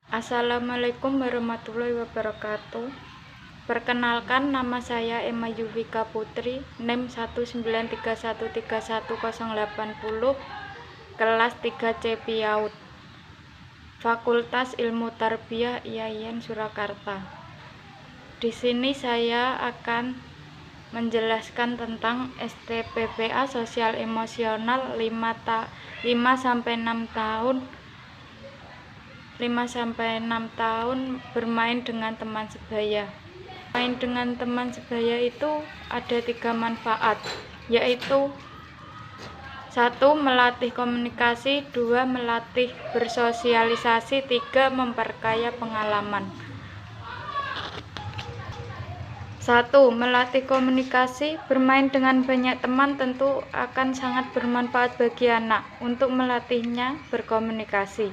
Assalamualaikum warahmatullahi wabarakatuh. Perkenalkan, nama saya Emma Yuvika Putri, NIM 193131080, kelas 3C PIAUD, Fakultas Ilmu Tarbiyah IAIN Surakarta. Di sini saya akan menjelaskan tentang STPPA Sosial Emosional 5-6 tahun bermain dengan teman sebaya. Main dengan teman sebaya itu ada 3 manfaat, yaitu 1. Melatih komunikasi, 2. Melatih bersosialisasi, 3. Memperkaya pengalaman. 1. Melatih komunikasi. Bermain dengan banyak teman tentu akan sangat bermanfaat bagi anak untuk melatihnya berkomunikasi.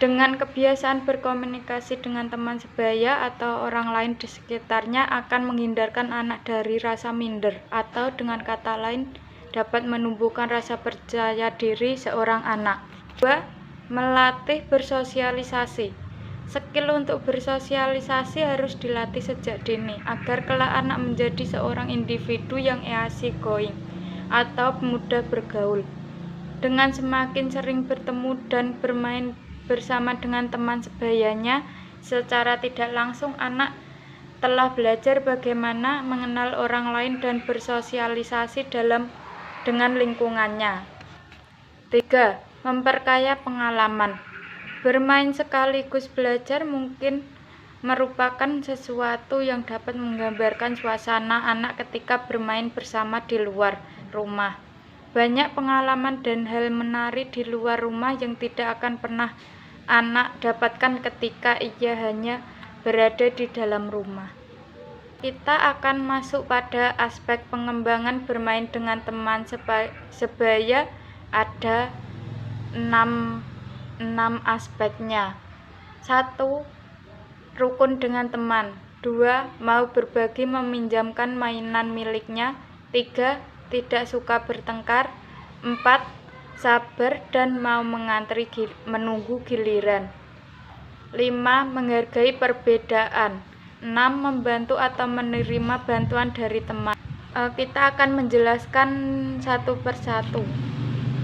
Dengan kebiasaan berkomunikasi dengan teman sebaya atau orang lain di sekitarnya akan menghindarkan anak dari rasa minder, atau dengan kata lain dapat menumbuhkan rasa percaya diri seorang anak. 2. Melatih bersosialisasi. Skill untuk bersosialisasi harus dilatih sejak dini agar kelak anak menjadi seorang individu yang easy going atau mudah bergaul. Dengan semakin sering bertemu dan bermain bersama dengan teman sebayanya, secara tidak langsung anak telah belajar bagaimana mengenal orang lain dan bersosialisasi dengan lingkungannya. 3. Memperkaya pengalaman. Bermain sekaligus belajar mungkin merupakan sesuatu yang dapat menggambarkan suasana anak ketika bermain bersama di luar rumah. Banyak pengalaman dan hal menarik di luar rumah yang tidak akan pernah anak dapatkan ketika ia hanya berada di dalam rumah. Kita akan masuk pada aspek pengembangan bermain dengan teman sebaya. Ada 6 aspeknya. 1. Rukun dengan teman. 2. Mau berbagi meminjamkan mainan miliknya. 3. Tidak suka bertengkar. 4. Sabar dan mau menunggu giliran. 5. Menghargai perbedaan. 6. Membantu atau menerima bantuan dari teman. Kita akan menjelaskan satu persatu.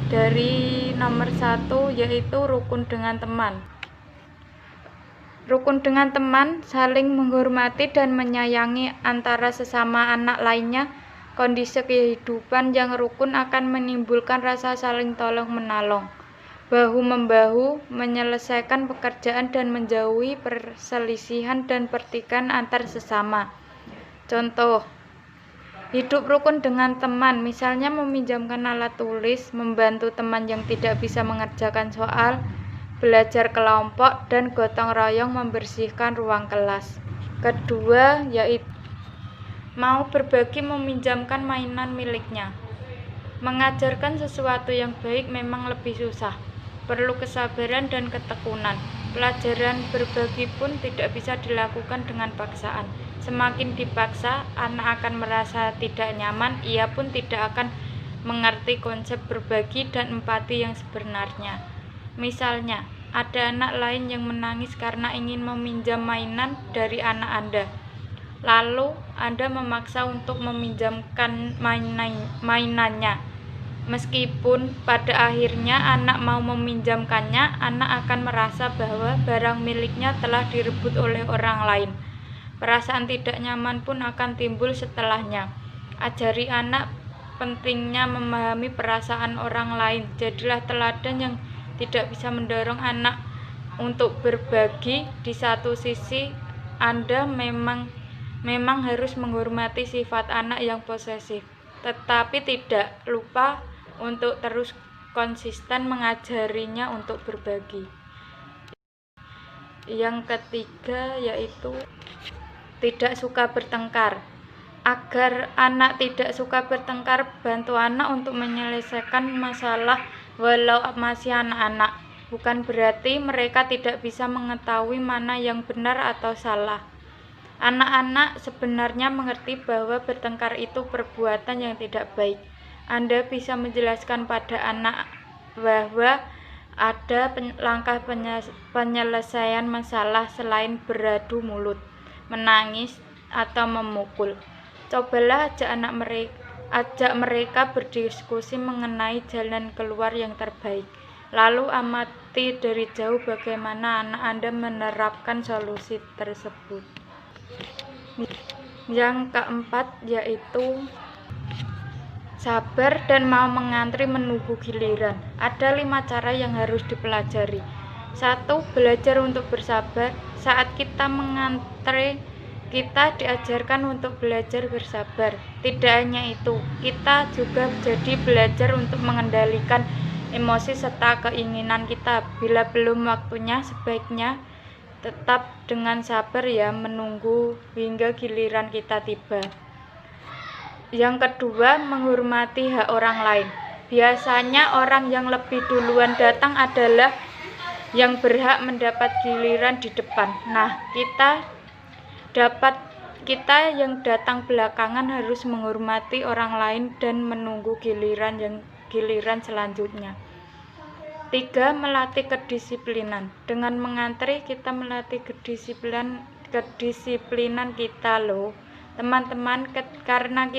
Dari nomor 1, yaitu rukun dengan teman. Rukun dengan teman saling menghormati dan menyayangi antara sesama anak lainnya. Kondisi kehidupan yang rukun akan menimbulkan rasa saling tolong-menolong, bahu-membahu, menyelesaikan pekerjaan dan menjauhi perselisihan dan pertikaian antar sesama. Contoh, hidup rukun dengan teman, misalnya meminjamkan alat tulis, membantu teman yang tidak bisa mengerjakan soal, belajar kelompok, dan gotong royong membersihkan ruang kelas. Kedua, yaitu mau berbagi meminjamkan mainan miliknya. Mengajarkan sesuatu yang baik memang lebih susah, perlu kesabaran dan ketekunan. Pelajaran berbagi pun tidak bisa dilakukan dengan paksaan. Semakin dipaksa, anak akan merasa tidak nyaman, ia pun tidak akan mengerti konsep berbagi dan empati yang sebenarnya. Misalnya, ada anak lain yang menangis karena ingin meminjam mainan dari anak Anda. Lalu, Anda memaksa untuk meminjamkan mainannya. Meskipun pada akhirnya anak mau meminjamkannya, anak akan merasa bahwa barang miliknya telah direbut oleh orang lain. Perasaan tidak nyaman pun akan timbul setelahnya. Ajari anak pentingnya memahami perasaan orang lain. Jadilah teladan yang tidak bisa mendorong anak untuk berbagi. Di satu sisi, Anda memang harus menghormati sifat anak yang posesif, tetapi tidak lupa untuk terus konsisten mengajarinya untuk berbagi. Yang ketiga, yaitu tidak suka bertengkar. Agar anak tidak suka bertengkar, bantu anak untuk menyelesaikan masalah walau masih anak-anak. Bukan berarti mereka tidak bisa mengetahui mana yang benar atau salah. Anak-anak sebenarnya mengerti bahwa bertengkar itu perbuatan yang tidak baik. Anda bisa menjelaskan pada anak bahwa ada langkah penyelesaian masalah selain beradu mulut, menangis, atau memukul. Cobalah ajak mereka berdiskusi mengenai jalan keluar yang terbaik. Lalu amati dari jauh bagaimana anak Anda menerapkan solusi tersebut. Yang keempat yaitu sabar dan mau mengantri menunggu giliran. Ada 5 cara yang harus dipelajari. 1. Belajar untuk bersabar. Saat kita mengantri, kita diajarkan untuk belajar bersabar. Tidak hanya itu, kita juga jadi belajar untuk mengendalikan emosi serta keinginan kita. Bila belum waktunya, sebaiknya tetap dengan sabar ya, menunggu hingga giliran kita tiba. Yang kedua, menghormati hak orang lain. Biasanya orang yang lebih duluan datang adalah yang berhak mendapat giliran di depan. Nah, kita yang datang belakangan harus menghormati orang lain dan menunggu giliran selanjutnya. 3. Melatih kedisiplinan. Dengan mengantri, kita melatih kedisiplinan kita loh. Teman-teman, karena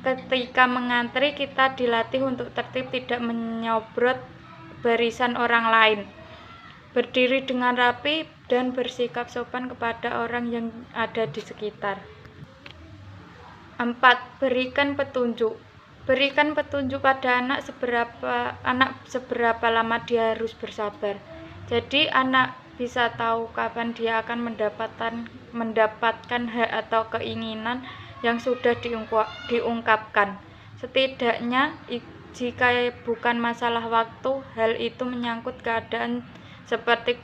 ketika mengantri kita dilatih untuk tertib, tidak menyobrot barisan orang lain, berdiri dengan rapi, dan bersikap sopan kepada orang yang ada di sekitar. 4. Berikan petunjuk. Berikan petunjuk pada anak seberapa lama dia harus bersabar. Jadi anak bisa tahu kapan dia akan mendapatkan hak atau keinginan yang sudah diungkapkan. Setidaknya jika bukan masalah waktu, hal itu menyangkut keadaan seperti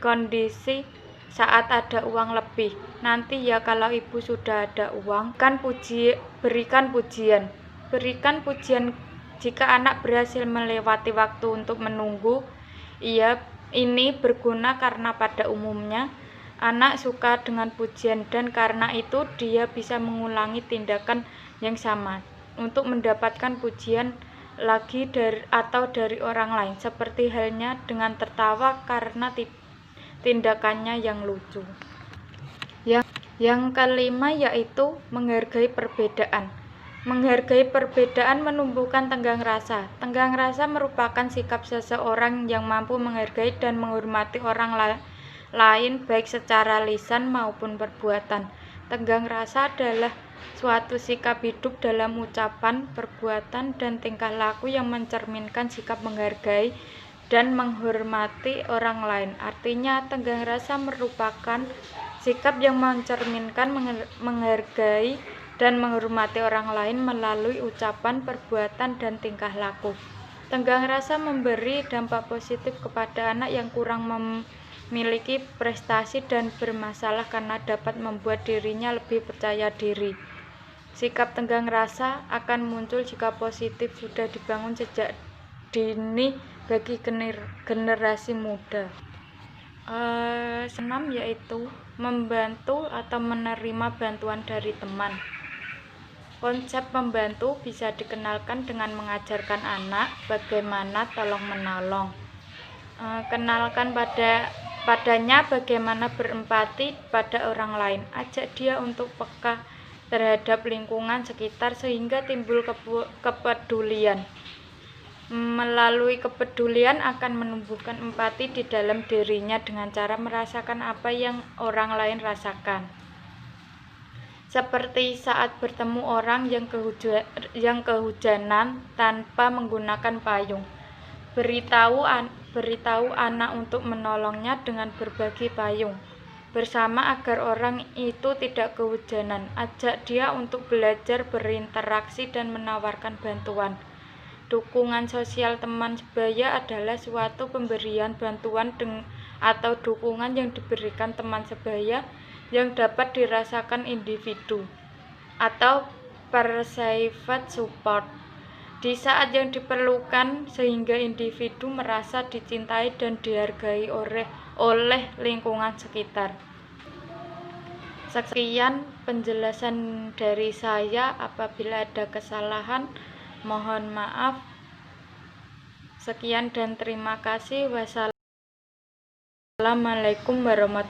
kondisi saat ada uang lebih. Nanti ya kalau ibu sudah ada uang, berikan pujian. Berikan pujian jika anak berhasil melewati waktu untuk menunggu. Ini berguna karena pada umumnya anak suka dengan pujian, dan karena itu dia bisa mengulangi tindakan yang sama untuk mendapatkan pujian lagi dari orang lain, seperti halnya dengan tertawa karena tindakannya yang lucu. Yang kelima yaitu menghargai perbedaan. Menghargai perbedaan menumbuhkan tenggang rasa. Tenggang rasa merupakan sikap seseorang yang mampu menghargai dan menghormati orang lain baik secara lisan maupun perbuatan. Tenggang rasa adalah suatu sikap hidup dalam ucapan, perbuatan, dan tingkah laku yang mencerminkan sikap menghargai dan menghormati orang lain. Artinya, tenggang rasa merupakan sikap yang mencerminkan menghargai dan menghormati orang lain melalui ucapan, perbuatan, dan tingkah laku. Tenggang rasa memberi dampak positif kepada anak yang kurang memiliki prestasi dan bermasalah karena dapat membuat dirinya lebih percaya diri. Sikap tenggang rasa akan muncul jika positif sudah dibangun sejak dini bagi generasi muda. 6 yaitu membantu atau menerima bantuan dari teman. Konsep membantu bisa dikenalkan dengan mengajarkan anak bagaimana tolong-menolong. Kenalkan padanya bagaimana berempati pada orang lain. Ajak dia untuk peka terhadap lingkungan sekitar sehingga timbul kepedulian. Melalui kepedulian akan menumbuhkan empati di dalam dirinya dengan cara merasakan apa yang orang lain rasakan. Seperti saat bertemu orang yang kehujanan tanpa menggunakan payung. Beritahu anak untuk menolongnya dengan berbagi payung bersama agar orang itu tidak kehujanan. Ajak dia untuk belajar berinteraksi dan menawarkan bantuan. Dukungan sosial teman sebaya adalah suatu pemberian bantuan atau dukungan yang diberikan teman sebaya yang dapat dirasakan individu atau perceived support di saat yang diperlukan sehingga individu merasa dicintai dan dihargai oleh lingkungan sekitar. Sekian penjelasan dari saya. Apabila ada kesalahan, mohon maaf. Sekian dan terima kasih. Wassalamualaikum warahmatullahi